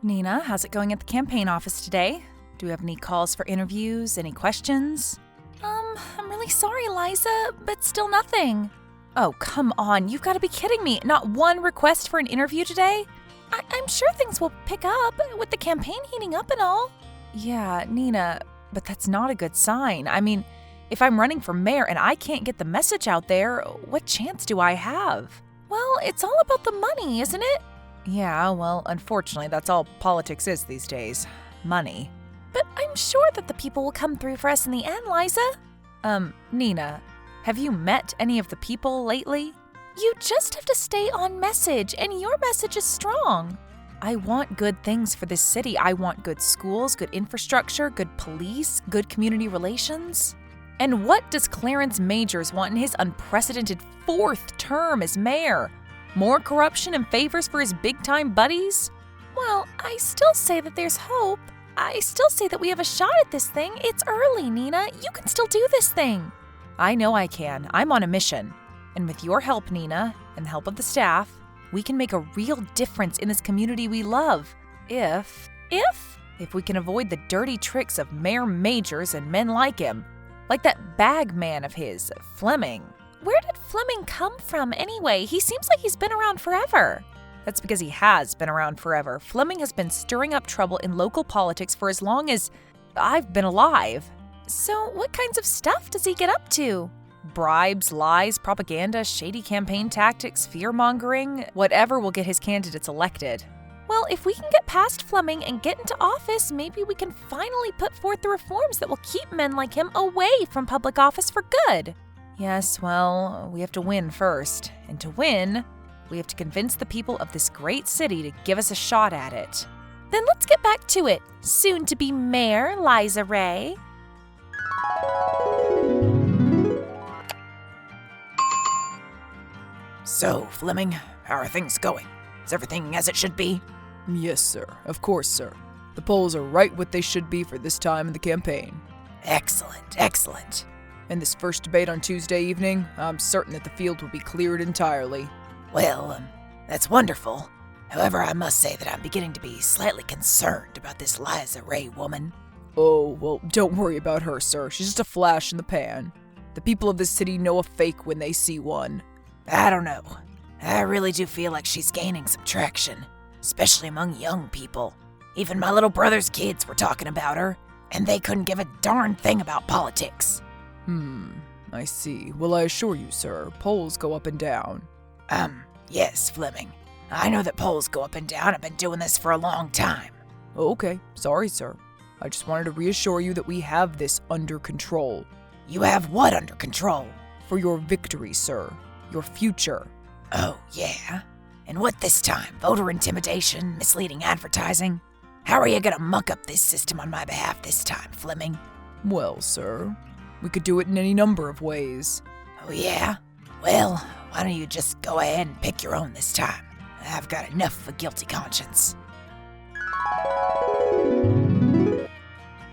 Nina, how's it going at the campaign office today? Do we have any calls for interviews? Any questions? I'm really sorry, Liza, but still nothing. Oh, come on, you've got to be kidding me. Not one request for an interview today? I'm sure things will pick up with the campaign heating up and all. Yeah, Nina, but that's not a good sign. I mean, if I'm running for mayor and I can't get the message out there, what chance do I have? Well, it's all about the money, isn't it? Yeah, well, unfortunately, that's all politics is these days. Money. But I'm sure that the people will come through for us in the end, Liza. Nina, have you met any of the people lately? You just have to stay on message, and your message is strong. I want good things for this city. I want good schools, good infrastructure, good police, good community relations. And what does Clarence Majors want in his unprecedented 4th term as mayor? More corruption and favors for his big-time buddies? Well, I still say that there's hope. I still say that we have a shot at this thing. It's early, Nina. You can still do this thing. I know I can. I'm on a mission. And with your help, Nina, and the help of the staff, we can make a real difference in this community we love. If we can avoid the dirty tricks of Mayor Majors and men like him. Like that bag man of his, Fleming. Where did Fleming come from anyway? He seems like he's been around forever. That's because he has been around forever. Fleming has been stirring up trouble in local politics for as long as I've been alive. So what kinds of stuff does he get up to? Bribes, lies, propaganda, shady campaign tactics, fear-mongering, whatever will get his candidates elected. Well, if we can get past Fleming and get into office, maybe we can finally put forth the reforms that will keep men like him away from public office for good. Yes, well, we have to win first. And to win, we have to convince the people of this great city to give us a shot at it. Then let's get back to it. Soon to be Mayor Liza Ray. So, Fleming, how are things going? Is everything as it should be? Yes, sir. Of course, sir. The polls are right what they should be for this time in the campaign. Excellent, excellent. In this first debate on Tuesday evening, I'm certain that the field will be cleared entirely. Well, that's wonderful. However, I must say that I'm beginning to be slightly concerned about this Liza Ray woman. Oh, well, don't worry about her, sir. She's just a flash in the pan. The people of this city know a fake when they see one. I don't know. I really do feel like she's gaining some traction, especially among young people. Even my little brother's kids were talking about her, and they couldn't give a darn thing about politics. I see. Well, I assure you, sir, polls go up and down. Yes, Fleming. I know that polls go up and down. I've been doing this for a long time. Okay, sorry, sir. I just wanted to reassure you that we have this under control. You have what under control? For your victory, sir. Your future. Oh, yeah? And what this time? Voter intimidation? Misleading advertising? How are you gonna muck up this system on my behalf this time, Fleming? Well, sir, we could do it in any number of ways. Oh, yeah? Well, why don't you just go ahead and pick your own this time? I've got enough of a guilty conscience.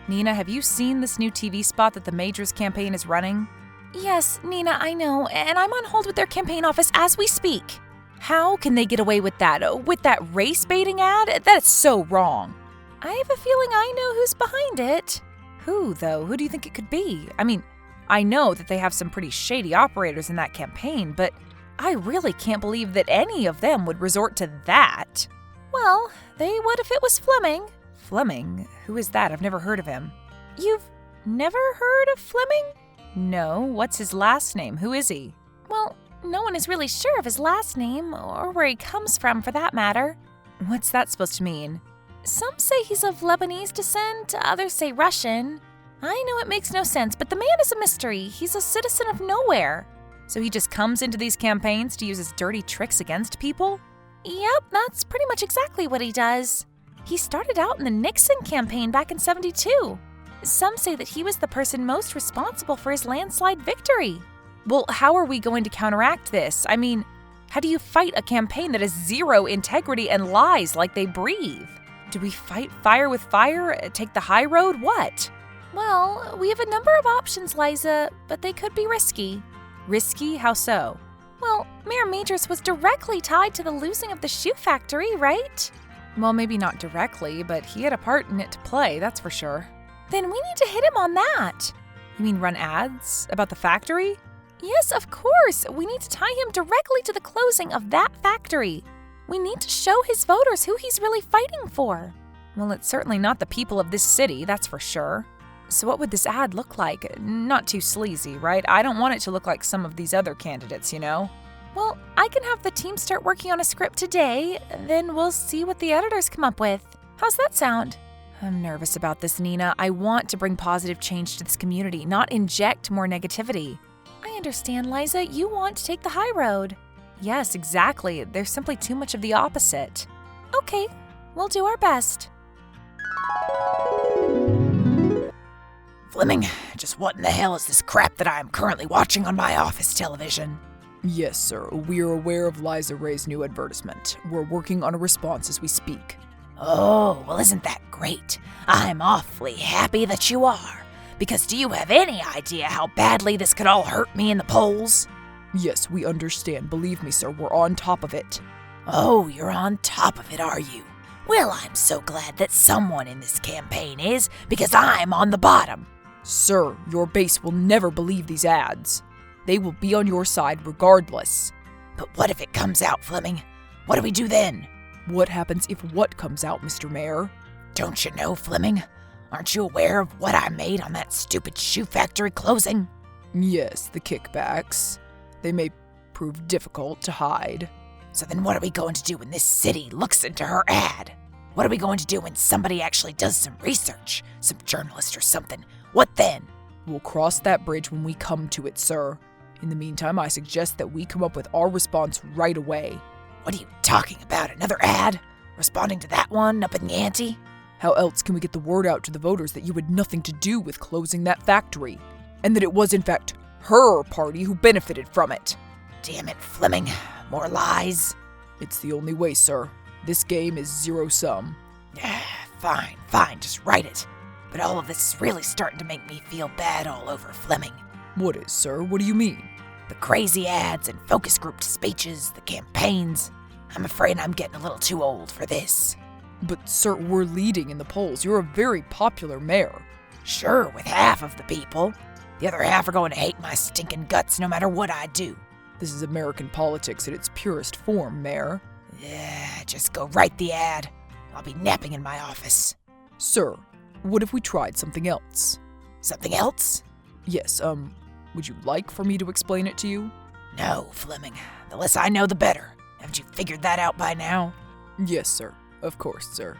Nina, have you seen this new TV spot that the Majors campaign is running? Yes, Nina, I know, and I'm on hold with their campaign office as we speak. How can they get away with that? With that race-baiting ad? That is so wrong. I have a feeling I know who's behind it. Who, though? Who do you think it could be? I mean, I know that they have some pretty shady operators in that campaign, but I really can't believe that any of them would resort to that. Well, they would if it was Fleming. Fleming? Who is that? I've never heard of him. You've never heard of Fleming? No. What's his last name? Who is he? Well, no one is really sure of his last name, or where he comes from for that matter. What's that supposed to mean? Some say he's of Lebanese descent, others say Russian. I know it makes no sense, but the man is a mystery. He's a citizen of nowhere. So he just comes into these campaigns to use his dirty tricks against people? Yep, that's pretty much exactly what he does. He started out in the Nixon campaign back in '72. Some say that he was the person most responsible for his landslide victory. Well, how are we going to counteract this? I mean, how do you fight a campaign that has zero integrity and lies like they breathe? Do we fight fire with fire? Take the high road? What? Well, we have a number of options, Liza, but they could be risky. Risky? How so? Well, Mayor Majors was directly tied to the losing of the shoe factory, right? Well, maybe not directly, but he had a part in it to play, that's for sure. Then we need to hit him on that. You mean run ads about the factory? Yes, of course. We need to tie him directly to the closing of that factory. We need to show his voters who he's really fighting for. Well, it's certainly not the people of this city, that's for sure. So what would this ad look like? Not too sleazy, right? I don't want it to look like some of these other candidates, you know? Well, I can have the team start working on a script today, then we'll see what the editors come up with. How's that sound? I'm nervous about this, Nina. I want to bring positive change to this community, not inject more negativity. I understand, Liza. You want to take the high road. Yes, exactly. There's simply too much of the opposite. Okay, we'll do our best. Fleming, just what in the hell is this crap that I am currently watching on my office television? Yes, sir. We are aware of Liza Ray's new advertisement. We're working on a response as we speak. Oh, well, isn't that great? I'm awfully happy that you are. Because do you have any idea how badly this could all hurt me in the polls? Yes, we understand. Believe me, sir, we're on top of it. Oh, you're on top of it, are you? Well, I'm so glad that someone in this campaign is, because I'm on the bottom. Sir, your base will never believe these ads. They will be on your side regardless. But what if it comes out, Fleming? What do we do then? What happens if what comes out, Mr. Mayor? Don't you know, Fleming? Aren't you aware of what I made on that stupid shoe factory closing? Yes, the kickbacks. They may prove difficult to hide. So then what are we going to do when this city looks into her ad? What are we going to do when somebody actually does some research? Some journalist or something? What then? We'll cross that bridge when we come to it, sir. In the meantime, I suggest that we come up with our response right away. What are you talking about? Another ad? Responding to that one up in the ante? How else can we get the word out to the voters that you had nothing to do with closing that factory? And that it was, in fact, her party who benefited from it? Damn it, Fleming. More lies? It's the only way, sir. This game is zero-sum. Fine, just write it. But all of this is really starting to make me feel bad all over, Fleming. What is, sir? What do you mean? The crazy ads and focus group speeches, the campaigns. I'm afraid I'm getting a little too old for this. But, sir, we're leading in the polls. You're a very popular mayor. Sure, with half of the people. The other half are going to hate my stinking guts no matter what I do. This is American politics at its purest form, Mayor. Yeah, just go write the ad. I'll be napping in my office. Sir, what if we tried something else? Something else? Yes, would you like for me to explain it to you? No, Fleming. The less I know, the better. Haven't you figured that out by now? Yes, sir. Of course, sir.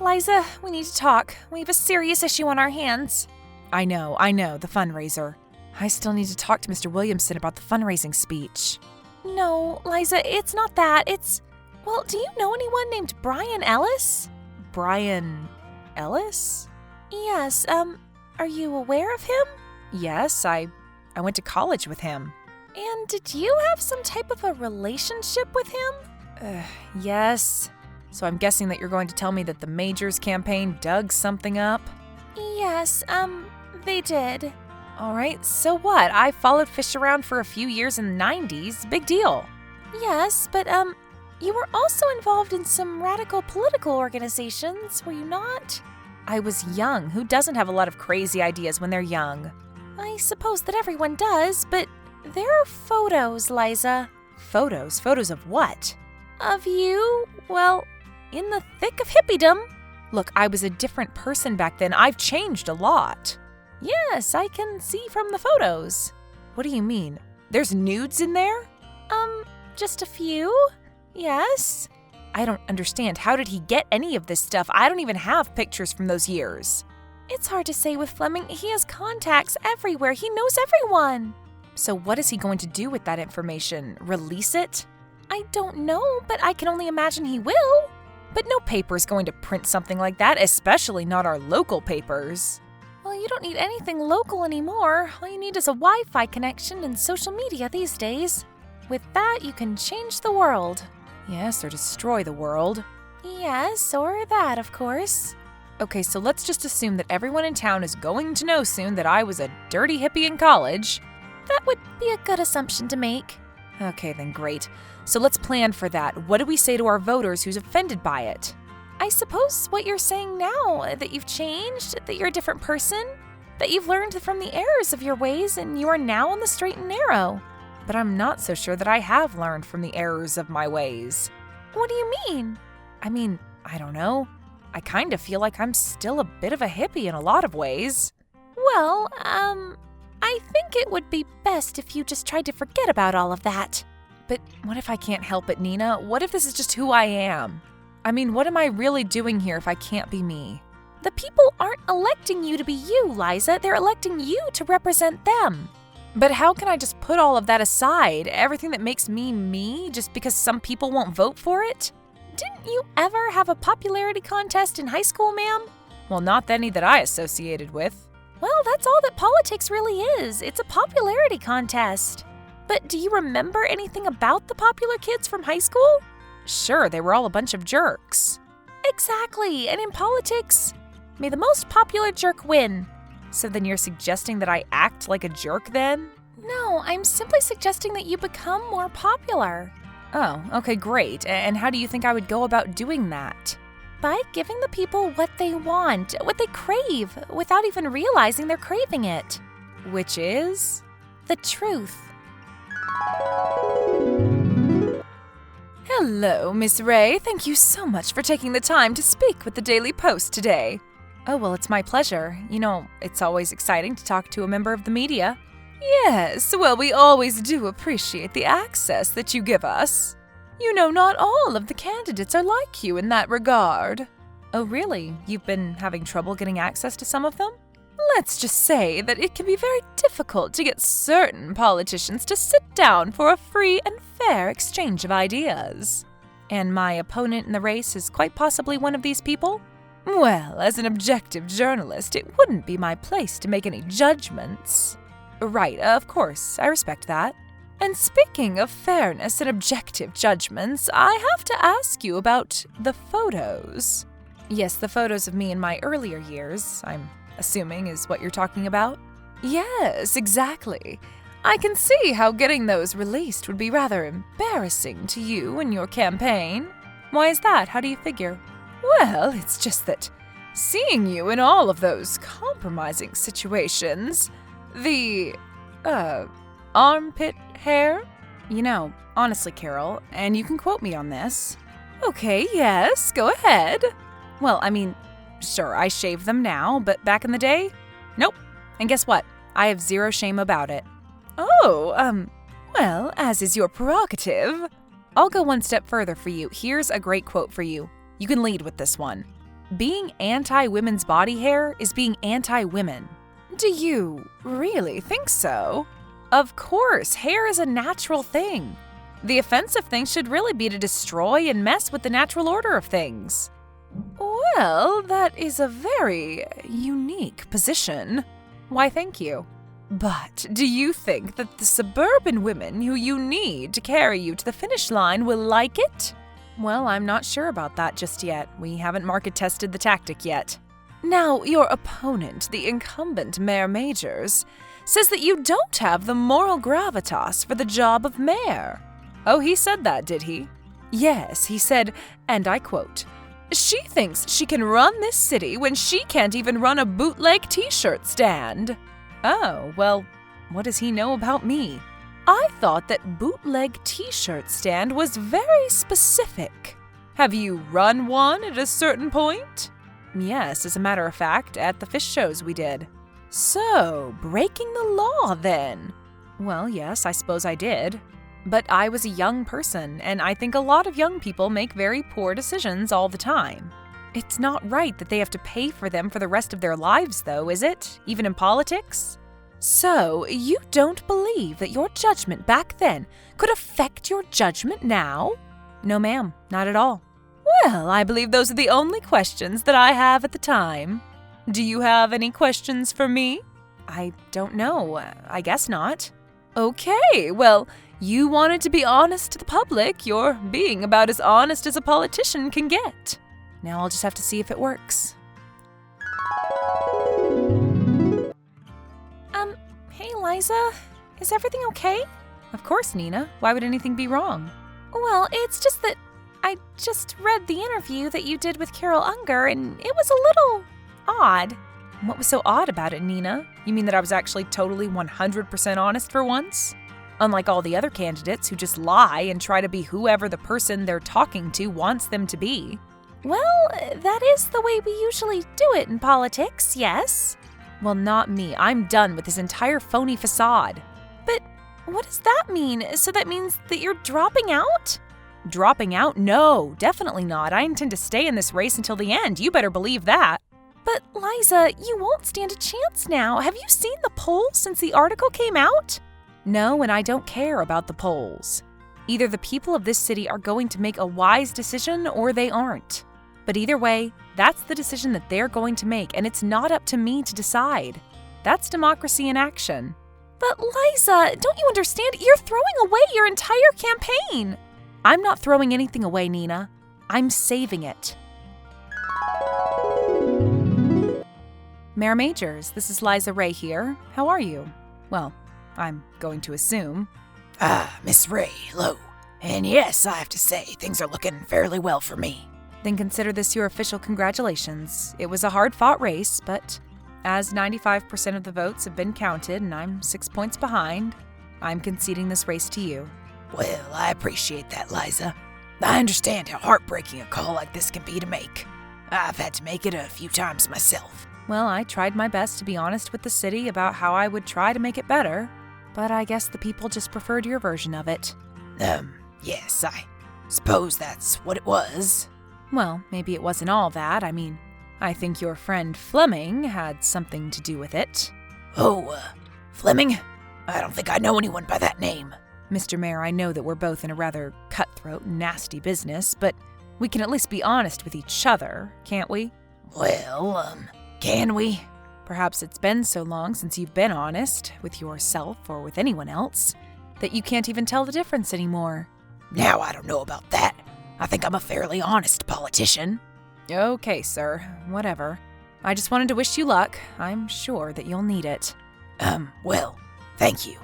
Liza, we need to talk. We have a serious issue on our hands. I know, the fundraiser. I still need to talk to Mr. Williamson about the fundraising speech. No, Liza, it's not that. Well, do you know anyone named Brian Ellis? Brian Ellis? Yes, are you aware of him? Yes, I went to college with him. And did you have some type of a relationship with him? Yes. So I'm guessing that you're going to tell me that the Majors campaign dug something up? Yes, they did. All right, so what? I followed Fish around for a few years in the 90s. Big deal. Yes, but, you were also involved in some radical political organizations, were you not? I was young. Who doesn't have a lot of crazy ideas when they're young? I suppose that everyone does, but there are photos, Liza. Photos? Photos of what? Of you? Well, in the thick of hippiedom. Look, I was a different person back then. I've changed a lot. Yes, I can see from the photos. What do you mean? There's nudes in there? Just a few. Yes. I don't understand. How did he get any of this stuff? I don't even have pictures from those years. It's hard to say with Fleming. He has contacts everywhere. He knows everyone. So what is he going to do with that information? Release it? I don't know, but I can only imagine he will. But no paper is going to print something like that, especially not our local papers. Well, you don't need anything local anymore. All you need is a Wi-Fi connection and social media these days. With that, you can change the world. Yes, or destroy the world. Yes, or that, of course. Okay, so let's just assume that everyone in town is going to know soon that I was a dirty hippie in college. That would be a good assumption to make. Okay, then great. So let's plan for that. What do we say to our voters who's offended by it? I suppose what you're saying now, that you've changed, that you're a different person, that you've learned from the errors of your ways and you are now on the straight and narrow. But I'm not so sure that I have learned from the errors of my ways. What do you mean? I don't know. I kind of feel like I'm still a bit of a hippie in a lot of ways. Well, I think it would be best if you just tried to forget about all of that. But what if I can't help it, Nina? What if this is just who I am? What am I really doing here if I can't be me? The people aren't electing you to be you, Liza. They're electing you to represent them. But how can I just put all of that aside, everything that makes me me, just because some people won't vote for it? Didn't you ever have a popularity contest in high school, ma'am? Well, not any that I associated with. Well, that's all that politics really is. It's a popularity contest. But do you remember anything about the popular kids from high school? Sure, they were all a bunch of jerks. Exactly, and in politics, may the most popular jerk win. So then you're suggesting that I act like a jerk then? No, I'm simply suggesting that you become more popular. Oh, okay, great. And how do you think I would go about doing that? By giving the people what they want, what they crave, without even realizing they're craving it. Which is? The truth. Hello, Miss Ray. Thank you so much for taking the time to speak with the Daily Post today. Oh, well, it's my pleasure. It's always exciting to talk to a member of the media. Yes, well, we always do appreciate the access that you give us. Not all of the candidates are like you in that regard. Oh, really? You've been having trouble getting access to some of them? Let's just say that it can be very difficult to get certain politicians to sit down for a free and fair exchange of ideas. And my opponent in the race is quite possibly one of these people? Well, as an objective journalist, it wouldn't be my place to make any judgments. Right, of course, I respect that. And speaking of fairness and objective judgments, I have to ask you about the photos. Yes, the photos of me in my earlier years, I'm assuming is what you're talking about? Yes, exactly. I can see how getting those released would be rather embarrassing to you in your campaign. Why is that? How do you figure? Well, it's just that seeing you in all of those compromising situations, the, armpit hair? Honestly, Carol, and you can quote me on this. Okay, yes, go ahead. Well, sure, I shave them now, but back in the day? Nope. And guess what? I have zero shame about it. Oh, well, as is your prerogative. I'll go one step further for you. Here's a great quote for you. You can lead with this one. Being anti-women's body hair is being anti-women. Do you really think so? Of course, hair is a natural thing. The offensive thing should really be to destroy and mess with the natural order of things. Well, that is a very unique position. Why, thank you. But do you think that the suburban women who you need to carry you to the finish line will like it? Well, I'm not sure about that just yet. We haven't market tested the tactic yet. Now, your opponent, the incumbent Mayor Majors, says that you don't have the moral gravitas for the job of mayor. Oh, he said that, did he? Yes, he said, and I quote, "She thinks she can run this city when she can't even run a bootleg t-shirt stand." Oh, well, what does he know about me? I thought that bootleg t-shirt stand was very specific. Have you run one at a certain point? Yes, as a matter of fact, at the fish shows we did. So, breaking the law then? Well, yes, I suppose I did. But I was a young person, and I think a lot of young people make very poor decisions all the time. It's not right that they have to pay for them for the rest of their lives, though, is it? Even in politics? So, you don't believe that your judgment back then could affect your judgment now? No, ma'am, not at all. Well, I believe those are the only questions that I have at the time. Do you have any questions for me? I don't know. I guess not. Okay, well, you wanted to be honest to the public. You're being about as honest as a politician can get. Now I'll just have to see if it works. Hey, Liza. Is everything okay? Of course, Nina. Why would anything be wrong? Well, it's just that I just read the interview that you did with Carol Unger, and it was a little odd. What was so odd about it, Nina? You mean that I was actually totally 100% honest for once? Unlike all the other candidates who just lie and try to be whoever the person they're talking to wants them to be. Well, that is the way we usually do it in politics, yes. Well, not me. I'm done with this entire phony facade. But what does that mean? So that means that you're dropping out? Dropping out? No, definitely not. I intend to stay in this race until the end. You better believe that. But, Liza, you won't stand a chance now. Have you seen the polls since the article came out? No, and I don't care about the polls. Either the people of this city are going to make a wise decision or they aren't. But either way, that's the decision that they're going to make, and it's not up to me to decide. That's democracy in action. But, Liza, don't you understand? You're throwing away your entire campaign. I'm not throwing anything away, Nina. I'm saving it. Mayor Majors, this is Liza Ray here. How are you? Well, I'm going to assume. Miss Ray, hello. And yes, I have to say, things are looking fairly well for me. Then consider this your official congratulations. It was a hard-fought race, but as 95% of the votes have been counted and I'm 6 points behind, I'm conceding this race to you. Well, I appreciate that, Liza. I understand how heartbreaking a call like this can be to make. I've had to make it a few times myself. Well, I tried my best to be honest with the city about how I would try to make it better, but I guess the people just preferred your version of it. Yes, I suppose that's what it was. Well, maybe it wasn't all that. I mean, I think your friend Fleming had something to do with it. Oh, Fleming? I don't think I know anyone by that name. Mr. Mayor, I know that we're both in a rather cutthroat, nasty business, but we can at least be honest with each other, can't we? Well, can we? Perhaps it's been so long since you've been honest with yourself or with anyone else that you can't even tell the difference anymore. Now, I don't know about that. I think I'm a fairly honest politician. Okay, sir. Whatever. I just wanted to wish you luck. I'm sure that you'll need it. Well, thank you.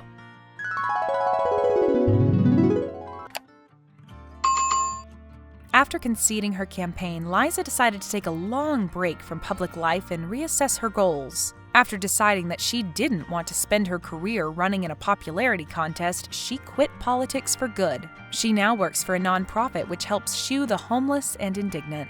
After conceding her campaign, Liza decided to take a long break from public life and reassess her goals. After deciding that she didn't want to spend her career running in a popularity contest, she quit politics for good. She now works for a nonprofit which helps shoe the homeless and indigent.